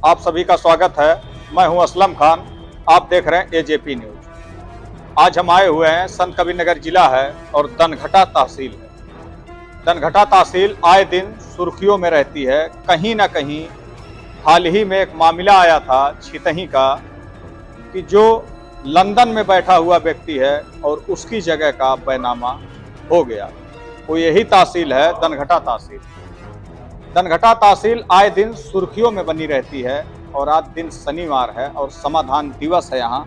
आप सभी का स्वागत है। मैं हूं असलम खान, आप देख रहे हैं एजेपी न्यूज। आज हम आए हुए हैं, संत कबीर नगर जिला है और दनघटा तहसील है। दनघटा तहसील आए दिन सुर्खियों में रहती है। कहीं ना कहीं हाल ही में एक मामला आया था छितही का कि जो लंदन में बैठा हुआ व्यक्ति है और उसकी जगह का बैनामा हो गया। वो यही तहसील है, दनघटा तहसील। दनघटा तहसील आए दिन सुर्खियों में बनी रहती है और आज दिन शनिवार है और समाधान दिवस है। यहाँ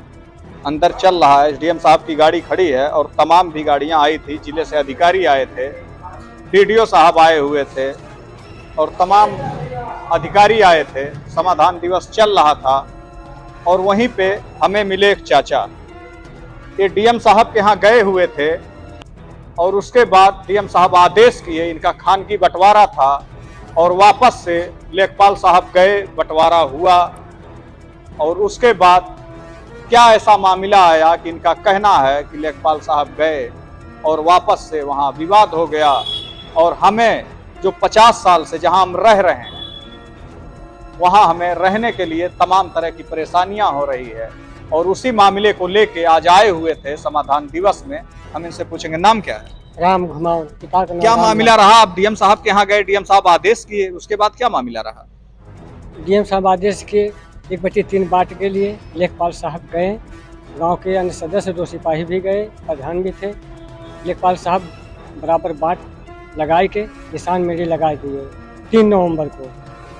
अंदर चल रहा है, एसडीएम साहब की गाड़ी खड़ी है और तमाम भी गाड़ियाँ आई थी। जिले से अधिकारी आए थे, पीडीओ साहब आए हुए थे और तमाम अधिकारी आए थे। समाधान दिवस चल रहा था और वहीं पे हमें मिले एक चाचा। ये डीएम साहब के यहाँ गए हुए थे और उसके बाद डीएम साहब आदेश किए, इनका खानगी बंटवारा था और वापस से लेखपाल साहब गए, बंटवारा हुआ। और उसके बाद क्या ऐसा मामला आया कि इनका कहना है कि लेखपाल साहब गए और वापस से वहाँ विवाद हो गया और हमें जो 50 साल से जहाँ हम रह रहे हैं वहाँ हमें रहने के लिए तमाम तरह की परेशानियां हो रही है। और उसी मामले को लेके आज आए हुए थे समाधान दिवस में। हम इनसे पूछेंगे, नाम क्या है? राम घुमाओ। पिता का नाम क्या मामला रहा? आप डीएम साहब के यहाँ गए, डीएम साहब आदेश किए, उसके बाद क्या मामला रहा? डीएम साहब आदेश के 1/3 बांट के लिए लेखपाल साहब गए। गांव के अन्य सदस्य 2 सिपाही भी गए, प्रधान भी थे। लेखपाल साहब बराबर बांट लगाए के निशान मेरे लगा दिए। 3 नवंबर को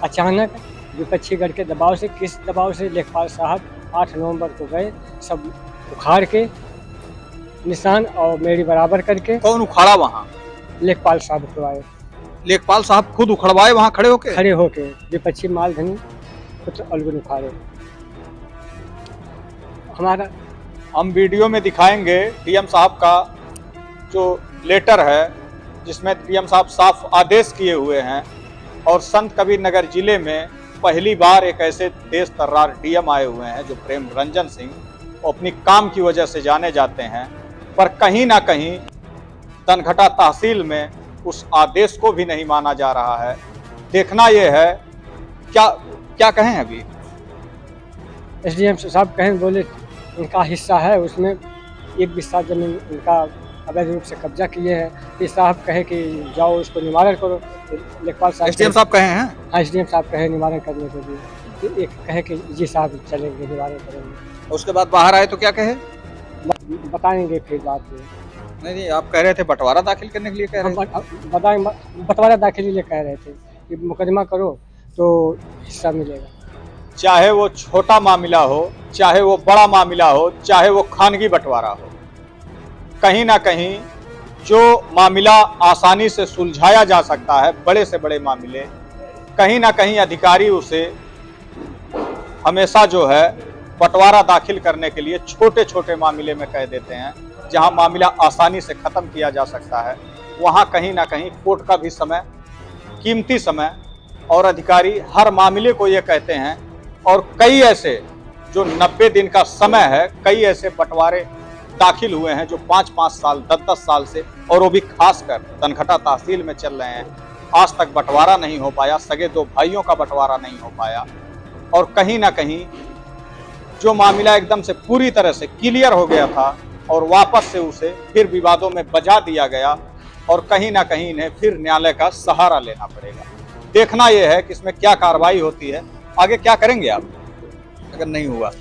अचानक विपक्षी गढ़ के दबाव से, किस दबाव से, लेखपाल साहब 8 नवंबर को गए, सब उखाड़ के निशान और मेरी बराबर करके। कौन उखाड़ा वहाँ? लेखपाल साहब उखड़वाए। लेखपाल साहब खुद उखड़वाए वहाँ खड़े होके? खड़े होके विपक्षी मालधनी पुत्र अलगुन उखाड़े। हमारा हम वीडियो में दिखाएंगे डीएम साहब का जो लेटर है जिसमें डीएम साहब साफ आदेश किए हुए हैं। और संत कबीर नगर जिले में पहली बार एक ऐसे तेज तर्रार डीएम आए हुए हैं जो प्रेम रंजन सिंह, वो अपनी काम की वजह से जाने जाते हैं। पर कहीं ना कहीं दनघटा तहसील में उस आदेश को भी नहीं माना जा रहा है। देखना यह है क्या कहें अभी एसडीएम साहब कहें, बोले इनका हिस्सा है, उसमें 1 बिस्सा जमीन इनका अवैध रूप से कब्जा किए हैं। इस साहब कहे कि जाओ उसको निवारण करो। लेखपाल साहब एसडीएम साहब कहे हैं? हाँ, एसडीएम साहब कहे निवारण करने के लिए। एक कहे कि जी साहब चलेंगे, निवारण करेंगे। उसके बाद बाहर आए तो क्या कहे? बताएंगे फिर बात में। नहीं, आप कह रहे थे बंटवारा दाखिल करने के लिए कह रहे थे। बताएंगे, बंटवारा दाखिल के लिए कह रहे थे कि मुकदमा करो तो हिस्सा मिलेगा। चाहे वो छोटा मामला हो, चाहे वो बड़ा मामला हो, चाहे वो खानगी बंटवारा हो, कहीं ना कहीं जो मामला आसानी से सुलझाया जा सकता है, बड़े से बड़े मामले, कहीं ना कहीं अधिकारी उसे हमेशा जो है बंटवारा दाखिल करने के लिए छोटे छोटे मामले में कह देते हैं। जहां मामला आसानी से ख़त्म किया जा सकता है वहां कहीं ना कहीं कोर्ट का भी समय, कीमती समय, और अधिकारी हर मामले को ये कहते हैं। और कई ऐसे जो 90 दिन का समय है, कई ऐसे बंटवारे दाखिल हुए हैं जो 5-5 साल, 10-10 साल से, और वो भी खासकर दनघटा तहसील में चल रहे हैं। आज तक बंटवारा नहीं हो पाया, सगे 2 भाइयों का बंटवारा नहीं हो पाया। और कहीं ना कहीं जो मामला एकदम से पूरी तरह से क्लियर हो गया था और वापस से उसे फिर विवादों में बजा दिया गया और कहीं ना कहीं इन्हें फिर न्यायालय का सहारा लेना पड़ेगा। देखना यह है कि इसमें क्या कार्रवाई होती है। आगे क्या करेंगे आप अगर नहीं हुआ?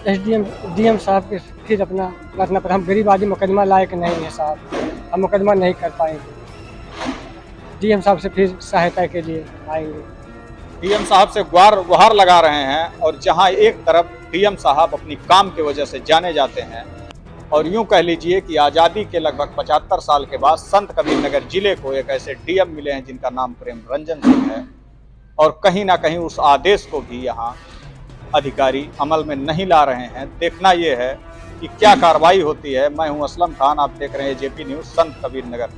डीएम साहब के फिर अपना पर हम गरीब आदमी मुकदमा लायक नहीं है साहब, हम मुकदमा नहीं कर पाएंगे। डीएम साहब से फिर सहायता के लिए आएंगे। डीएम साहब से गुहार लगा रहे हैं। और जहां एक तरफ डीएम साहब अपनी काम की वजह से जाने जाते हैं और यूं कह लीजिए कि आज़ादी के लगभग 75 साल के बाद संत कबीर नगर जिले को एक ऐसे डीएम मिले हैं जिनका नाम प्रेम रंजन सिंह है। और कहीं ना कहीं उस आदेश को भी यहाँ अधिकारी अमल में नहीं ला रहे हैं। देखना यह है कि क्या कार्रवाई होती है। मैं हूं असलम खान, आप देख रहे हैं एजेपी न्यूज़, संत कबीर नगर।